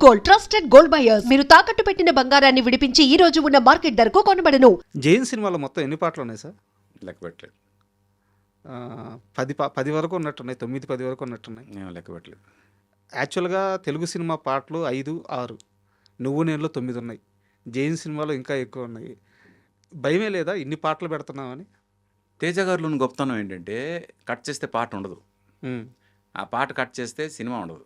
Gold, trusted gold buyers. మీరు తాకట్టు పెట్టిన బంగారాన్ని విడిపించి ఈ రోజు ఉన్న మార్కెట్ ధరకు కొనబడను. జైన్ సినిమాలో మొత్తం ఎన్ని పాటలు ఉన్నాయి సార్? లెక్క పెట్టలేదు. 10 వరకు ఉన్నట్టున్నాయి, 9, 10 వరకు ఉన్నట్టున్నాయి. నేను లెక్క పెట్టలేదు. యాక్చువల్గా తెలుగు సినిమా పాటలు 5, 6, నువ్వు నేనులో 9 ఉన్నాయి. జైన్ సినిమాలో ఇంకా ఎక్కువ ఉన్నాయి. భయమే లేదా ఇన్ని పాటలు పెడుతున్నామని? తేజ గారిలోని గొప్పతనం ఏంటంటే కట్ చేస్తే పాట ఉండదు, ఆ పాట కట్ చేస్తే సినిమా ఉండదు.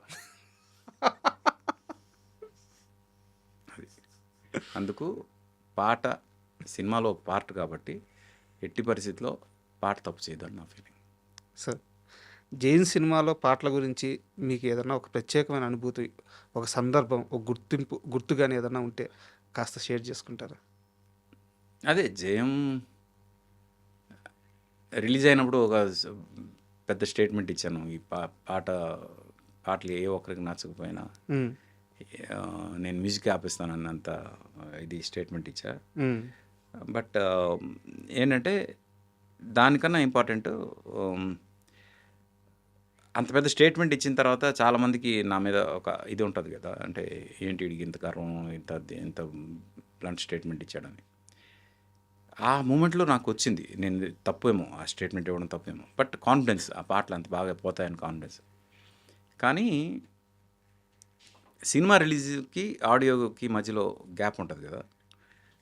అది అందుకు పాట సినిమాలో పార్ట్ కాబట్టి ఎట్టి పరిస్థితిలో పాట తప్పు చేయదని నా ఫీలింగ్. సార్, జైన్ సినిమాలో పాటల గురించి మీకు ఏదైనా ఒక ప్రత్యేకమైన అనుభూతి, ఒక సందర్భం, ఒక గుర్తు కానీ ఏదైనా ఉంటే కాస్త షేర్ చేసుకుంటారా? అదే జయం రిలీజ్ అయినప్పుడు ఒక పెద్ద స్టేట్మెంట్ ఇచ్చాను. ఈ పాటలు ఏ ఒక్కరికి నచ్చకపోయినా నేను మ్యూజిక్ ఆపిస్తాను అన్నంత ఇది స్టేట్మెంట్ ఇచ్చా. బట్ ఏంటంటే దానికన్నా ఇంపార్టెంట్, అంత పెద్ద స్టేట్మెంట్ ఇచ్చిన తర్వాత చాలామందికి నా మీద ఒక ఇది ఉంటుంది కదా, అంటే ఏంటి వీడికి ఇంత గర్వం, ఇంత బ్లంట్ స్టేట్మెంట్ ఇచ్చాడని. ఆ మూమెంట్లో నాకు వచ్చింది నేను తప్పేమో, ఆ స్టేట్మెంట్ ఇవ్వడం తప్పేమో, బట్ కాన్ఫిడెన్స్, ఆ పాటలు అంత బాగా పోతాయని కాన్ఫిడెన్స్. కానీ సినిమా రిలీజ్కి ఆడియోకి మధ్యలో గ్యాప్ ఉంటుంది కదా,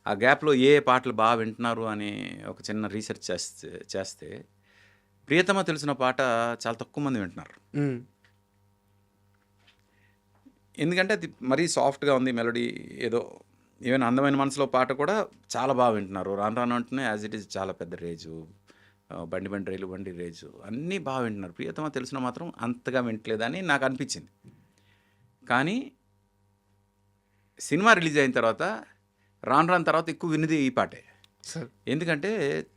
ఆ గ్యాప్లో ఏ పాటలు బాగా వింటున్నారు అని ఒక చిన్న రీసెర్చ్ చేస్తే ప్రియతమ తెలిసిన పాట చాలా తక్కువ మంది వింటున్నారు. ఎందుకంటే అది మరీ సాఫ్ట్గా ఉంది మెలోడీ, ఏదో ఈవెన్ అందమైన మనసులో పాట కూడా చాలా బాగా వింటున్నారు. రాను రాను అంటూనే యాజ్ ఇట్ ఈజ్ చాలా పెద్ద రేజు, బండి రేజు అన్నీ బాగా వింటున్నారు. ప్రియతమ తెలిసిన మాత్రం అంతగా వింటలేదని నాకు అనిపించింది. కానీ సినిమా రిలీజ్ అయిన తర్వాత రాను తర్వాత ఎక్కువ విన్నది ఈ పాటే. ఎందుకంటే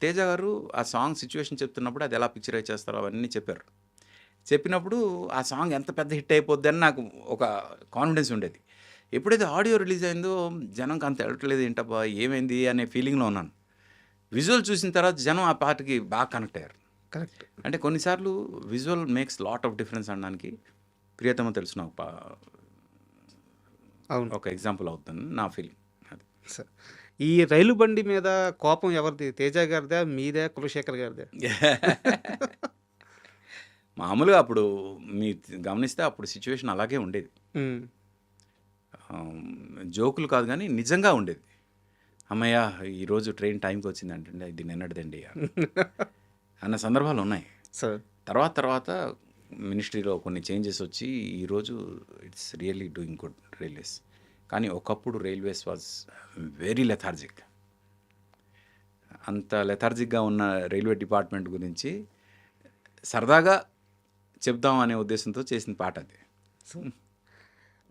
తేజ గారు ఆ సాంగ్ సిచ్యువేషన్ చెప్తున్నప్పుడు అది ఎలా పిక్చరైజ్ చేస్తారో అవన్నీ చెప్పినప్పుడు ఆ సాంగ్ ఎంత పెద్ద హిట్ అయిపోద్ది అని నాకు ఒక కాన్ఫిడెన్స్ ఉండేది. ఎప్పుడైతే ఆడియో రిలీజ్ అయిందో జనంకి అంత వెళ్ళట్లేదు, ఏంటబ్బా ఏమైంది అనే ఫీలింగ్లో ఉన్నాను. విజువల్ చూసిన తర్వాత జనం ఆ పాటకి బాగా కనెక్ట్ అయ్యారు. కరెక్ట్. అంటే కొన్నిసార్లు visual makes lot of difference అనడానికి ప్రియతమ తెలిసిన ఒక ఎగ్జాంపుల్ అవుతుంది నా ఫీలింగ్. అది సార్, ఈ రైలు బండి మీద కోపం ఎవరిది? తేజ గారిదా, మీదే, కులశేఖర్ గారిదా? మామూలుగా అప్పుడు గమనిస్తే అప్పుడు సిచ్యువేషన్ అలాగే ఉండేది. జోకులు కాదు కానీ నిజంగా ఉండేది. అమ్మయ్య ఈరోజు ట్రైన్ టైంకి వచ్చింది అంటే ఇది నిన్నటిదండి అన్న సందర్భాలు ఉన్నాయి. సార్, తర్వాత మినిస్ట్రీలో కొన్ని చేంజెస్ వచ్చి ఈరోజు it's really doing good railways. కానీ ఒకప్పుడు రైల్వేస్ వాజ్ వెరీ లెథార్జిక్. అంత లెథార్జిక్గా ఉన్న రైల్వే డిపార్ట్మెంట్ గురించి సరదాగా చెప్దాం అనే ఉద్దేశంతో చేసిన పాట అది.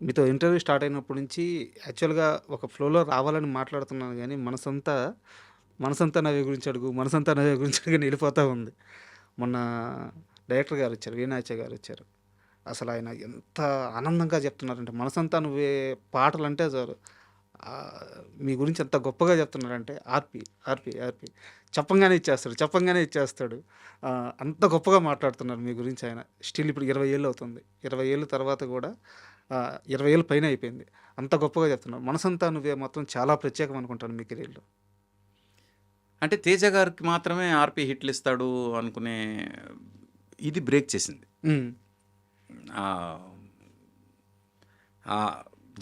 మీతో ఇంటర్వ్యూ స్టార్ట్ అయినప్పటి నుంచి యాక్చువల్గా ఒక ఫ్లోలో రావాలని మాట్లాడుతున్నాను, కానీ మనసంతా నవ్వే గురించి అడుగు వెళ్ళిపోతూ ఉంది. మొన్న డైరెక్టర్ గారు వచ్చారు, వీణాచార్య గారు వచ్చారు. అసలు ఆయన ఎంత ఆనందంగా చెప్తున్నారంటే, మనసంతా నువ్వే పాటలు అంటే చాలు మీ గురించి ఎంత గొప్పగా చెప్తున్నారంటే, ఆర్పి చెప్పంగానే ఇచ్చేస్తాడు. అంత గొప్పగా మాట్లాడుతున్నారు మీ గురించి ఆయన. స్టిల్ ఇప్పుడు 20 ఏళ్ళు అవుతుంది, 20 ఏళ్ళ తర్వాత కూడా 20 ఏళ్ళు పైన అయిపోయింది. అంత గొప్పగా చెప్తున్నారు. మనసంతా నువ్వే మొత్తం చాలా ప్రత్యేకం అనుకుంటాను మీ కెరీర్లో. అంటే తేజ గారికి మాత్రమే ఆర్పి హిట్లు ఇస్తాడు అనుకునే ఇది బ్రేక్ చేసింది.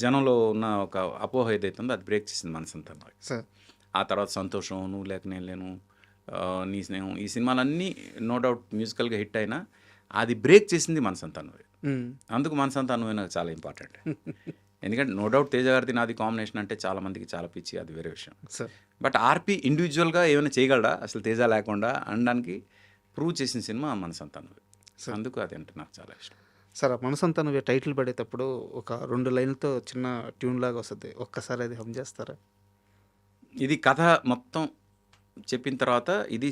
జనంలో ఉన్న ఒక అపోహ ఏదైతుందో అది బ్రేక్ చేసింది మనసంతా. సార్, ఆ తర్వాత సంతోషం, నువ్వు లేక నేను లేను, నీ స్నేహం, ఈ సినిమాలన్నీ నో డౌట్ మ్యూజికల్గా హిట్ అయినా అది బ్రేక్ చేసింది మనసంతా నువ్వే. అందుకు మనసంతా నువ్వే నాకు చాలా ఇంపార్టెంట్. ఎందుకంటే నో డౌట్ తేజ గారిది నాది కాంబినేషన్ అంటే చాలామందికి చాలా పిచ్చి, అది వేరే విషయం. బట్ ఆర్పి ఇండివిజువల్గా ఏమైనా చేయగలడా అసలు తేజ లేకుండా అనడానికి ప్రూవ్ చేసిన సినిమా మనసంతా నువ్వే. అందుకు అది అంటే నాకు చాలా ఇష్టం. సార్, మనసంతా నువ్వే టైటిల్ పడేటప్పుడు ఒక 2 లైన్లతో చిన్న ట్యూన్ లాగా వస్తుంది, ఒక్కసారి అది హమ్ చేస్తారా? ఇది కథ మొత్తం చెప్పిన తర్వాత ఇది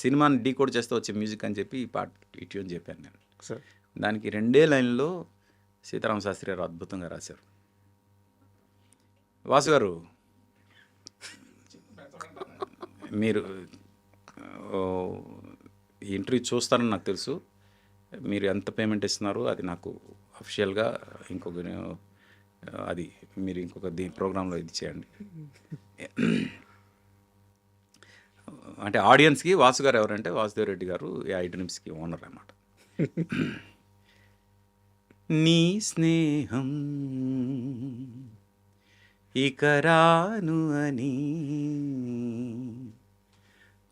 సినిమాని డీకోడ్ చేస్తూ వచ్చే మ్యూజిక్ అని చెప్పి ఈ ట్యూన్ చెప్పాను నేను. సార్, దానికి 2 లైన్లో సీతారామ శాస్త్రి గారు అద్భుతంగా రాశారు. వాసు గారు, మీరు ఈ ఇంటర్వ్యూ చూస్తారని నాకు తెలుసు, మీరు ఎంత పేమెంట్ ఇస్తున్నారు అది నాకు అఫీషియల్‌గా ఇంకొక అది మీరు ఇంకొక ప్రోగ్రామ్‌లో ఇది చేయండి. అంటే ఆడియన్స్‌కి వాసు గారు ఎవరంటే వాసుదేవ్ రెడ్డి గారు ఈ ఐడ్రీమ్స్‌కి ఓనర్ అన్నమాట. నీ స్నేహం ఇక రాను అని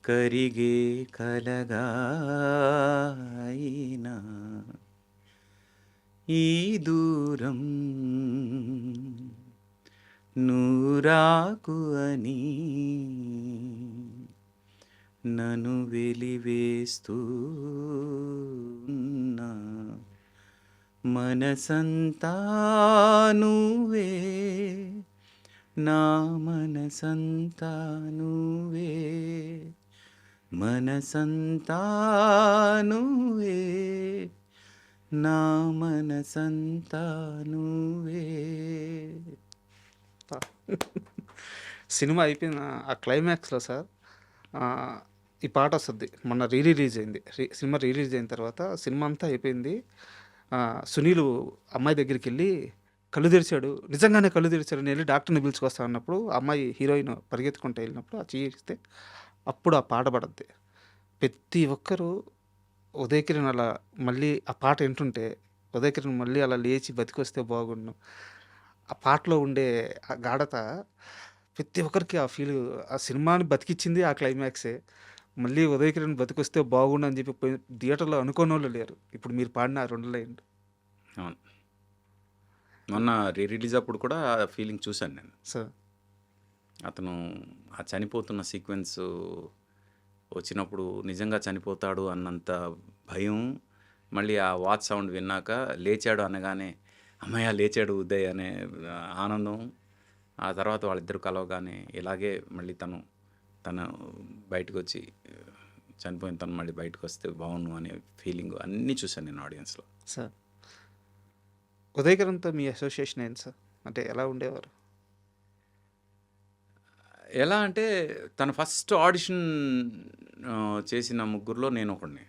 కరిగే కలగా అయినా ఈ దూరం నూరాకు అని నన్ను వెలివేస్తూ ఉన్నా. మనసంతా నువ్వే, నా మనసంతా నువ్వే, మనసంతా నువ్వే, నా మనసంతా నువ్వే. సినిమా అయిపోయిన ఆ క్లైమాక్స్‌లో సార్ ఈ పాట వస్తది. మొన్న రిలీజ్ అయింది. సినిమా రిలీజ్ అయిన తర్వాత సినిమా అంతా అయిపోయింది. సునీల్ అమ్మాయి దగ్గరికెళ్ళి కళ్ళు తెరిచాడు. నిజంగానే కళ్ళు తెరిచాడు. నేనెళ్ళి డాక్టర్‌ని పిలుచుకొస్తా అన్నప్పుడు అమ్మాయి హీరోయిన్ పరిగెత్తుకుంటూ వెళ్ళినప్పుడు ఆ చెయ్యి ఇస్తే అప్పుడు ఆ పాట పడద్ది. ప్రతి ఒక్కరు ఉదయ్ కిరణ్ అలా మళ్ళీ ఆ పాట వింటుంటే ఉదయ్ కిరణ్ మళ్ళీ అలా లేచి బతికొస్తే బాగుండు. ఆ పాటలో ఉండే ఆ గాఢత ప్రతి ఒక్కరికి ఆ ఫీల్ ఆ సినిమాని బతికిచ్చింది ఆ క్లైమాక్సే. మళ్ళీ ఉదయ్ కిరణ్ బతికొస్తే బాగుండు అని చెప్పి పోయి థియేటర్‌లో అనుకోనోళ్ళు లేరు. ఇప్పుడు మీరు పాడిన ఆ 2 లైన్లు. అవును. మొన్న రిలీజ్ అప్పుడు కూడా ఆ ఫీలింగ్ చూశాను నేను. సార్ అతను ఆ చనిపోతున్న సీక్వెన్స్ వచ్చినప్పుడు నిజంగా చనిపోతాడు అన్నంత భయం, మళ్ళీ ఆ వాచ్ సౌండ్ విన్నాక లేచాడు అనగానే అమ్మయ్య లేచాడు ఉదయ్ అనే ఆనందం, ఆ తర్వాత వాళ్ళిద్దరు కలవగానే ఇలాగే మళ్ళీ తను బయటకు వచ్చి చనిపోయిన తను మళ్ళీ బయటకు వస్తే బాగుండు అనే ఫీలింగ్ అన్నీ చూశాను నేను ఆడియన్స్లో. సార్ ఉదయ్ కిరణ్‌తో మీ అసోసియేషన్ ఏంటి సార్? అంటే ఎలా ఉండేవారు? ఎలా అంటే తన ఫస్ట్ ఆడిషన్ చేసిన ముగ్గురులో నేను ఒకడిని.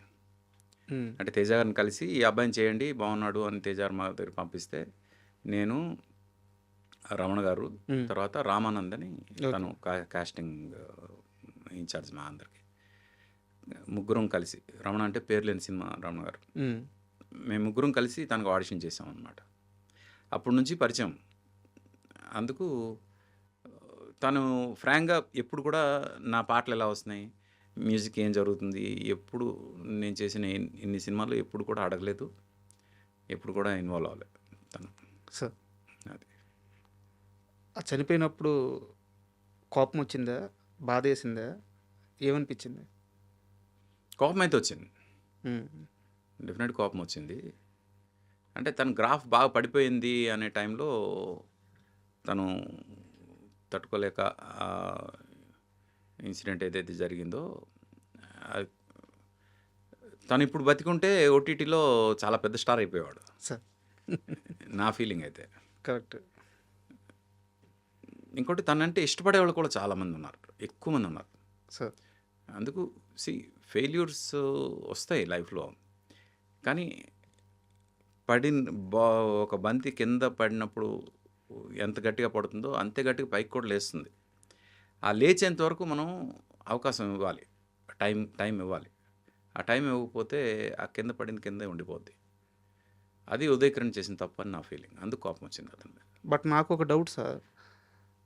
హ్మ్. అంటే తేజ గారిని కలిసి ఈ అబ్బాయిని చేయండి బాగున్నాడు అని తేజ గారు మా దగ్గర పంపిస్తే నేను, రమణ గారు, హ్మ్. తర్వాత రామానంద్ అని ఓకే. తను కాస్టింగ్ ఇన్ఛార్జ్ మా అందరికి. ముగ్గురం కలిసి, రమణ అంటే పేరు లేని సినిమా రమణ గారు, హ్మ్. మేము ముగ్గురం కలిసి తనకు ఆడిషన్ చేసాం అనమాట. అప్పటి నుంచి పరిచయం. అందుకు తను ఫ్రాంక్గా ఎప్పుడు కూడా నా పాటలు ఎలా వస్తున్నాయి, మ్యూజిక్ ఏం జరుగుతుంది, ఎప్పుడు నేను చేసిన ఇన్ని సినిమాలు ఎప్పుడు కూడా అడగలేదు, ఎప్పుడు కూడా ఇన్వాల్వ్ అవ్వలేదు తను. సార్ అది ఆ చనిపోయినప్పుడు కోపం వచ్చిందా? బాధేసిందా? ఏమనిపించింది? కోపం అయితే వచ్చింది, హ్మ్. డెఫినెట్ కోపం వచ్చింది. అంటే తన గ్రాఫ్ బాగా పడిపోయింది అనే టైంలో తను తట్టుకోలేక ఇన్సిడెంట్ ఏదైతే జరిగిందో అది- తను ఇప్పుడు బతికుంటే ఓటీటీలో చాలా పెద్ద స్టార్ అయిపోయేవాడు, సార్ నా ఫీలింగ్ అయితే. కరెక్ట్. ఇంకోటి తనంటే ఇష్టపడే వాళ్ళు కూడా చాలామంది ఉన్నారు, ఎక్కువ మంది ఉన్నారు. సార్ అందుకు ఫెయిల్యూర్స్ వస్తాయి లైఫ్లో, కానీ ఒక బంతి కింద పడినప్పుడు ఎంత గట్టిగా పడుతుందో అంతే గట్టిగా పైకి కూడా లేస్తుంది. ఆ లేచేంత వరకు మనం అవకాశం ఇవ్వాలి, టైం ఇవ్వాలి. ఆ టైం ఇవ్వకపోతే ఆ కింద పడింది కిందే ఉండిపోద్ది. అది ఉదయ్ కిరణ్ చేసిన తప్పు అని నా ఫీలింగ్. అందుకు కోపం వచ్చింది అతని మీద. బట్ నాకు ఒక doubt sir.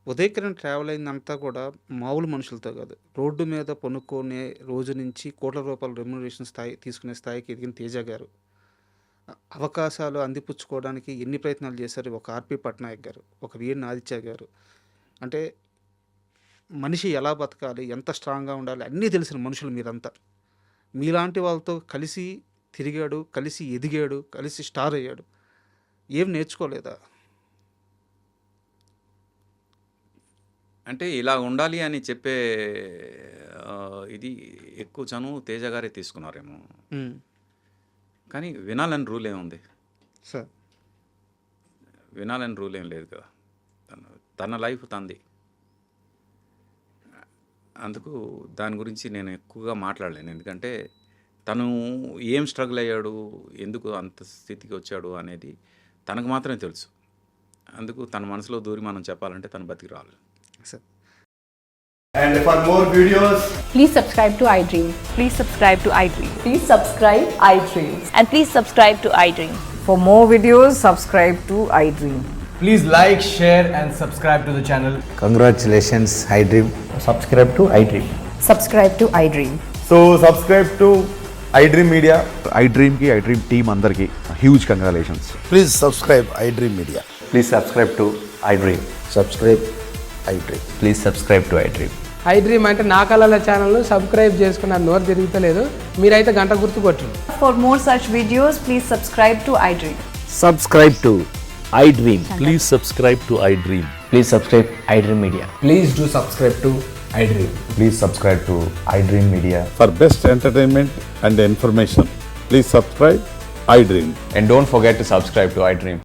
Uday Kiran travel అయిందంతా కూడా మామూలు మనుషులతో కాదు. రోడ్డు మీద పనుక్కునే రోజు నుంచి కోట్ల రూపాయల రెమ్యునరేషన్ తీసుకునే స్థాయికి ఎదిగిన తేజ గారు అవకాశాలు అందిపుచ్చుకోవడానికి ఎన్ని ప్రయత్నాలు చేశారు. ఒక ఆర్‌పి పట్నాయక్ గారు, ఒక వీఎన్ ఆదిత్య గారు. అంటే మనిషి ఎలా బతకాలి, ఎంత స్ట్రాంగ్‌గా ఉండాలి అన్నీ తెలిసిన మనుషులు మీరంతా. మీలాంటి వాళ్ళతో కలిసి తిరిగాడు, కలిసి ఎదిగాడు, కలిసి స్టార్ అయ్యాడు. ఏం నేర్చుకోలేదా? అంటే ఇలా ఉండాలి అని చెప్పే ఇది ఎక్కువ చనువు తేజ గారే తీసుకున్నారేమో. హ్మ్. కానీ వినాలని రూల్ ఏముంది? సార్ వినాలని రూల్ ఏం లేదు కదా. తన లైఫ్ తంది. అందుకు దాని గురించి నేను ఎక్కువగా మాట్లాడలేను. ఎందుకంటే తను ఏం స్ట్రగుల్ అయ్యాడు, ఎందుకు అంత స్థితికి వచ్చాడు అనేది తనకు మాత్రమే తెలుసు. అందుకు తన మనసులో దూరి మనం చెప్పాలంటే తను బతికి రావాలి. Sir And for more videos, Please subscribe to iDream. Please subscribe to iDream. Please subscribe iDream. And please subscribe to iDream. For more videos, subscribe to iDream. please like, share, and subscribe to the channel. Congratulations, iDream. Subscribe to iDream. Subscribe to iDream. So, subscribe to iDream Media. iDream की iDream team अंदर की huge congratulations. Please subscribe iDream Media. Please subscribe to iDream. Subscribe iDream. Please subscribe to iDream. iDream అంటే నా కళల ఛానల్ను subscribe చేసుకున్న నోరు తిరుగుతలేదు, మీరైతే గంట గుర్తు కొట్టండి. For more such videos, please subscribe to iDream. Subscribe to iDream. Please subscribe to iDream. Please subscribe iDream Media. Please do subscribe to iDream. Please subscribe to iDream Media. For best entertainment and information, please subscribe iDream. And don't forget to subscribe to iDream.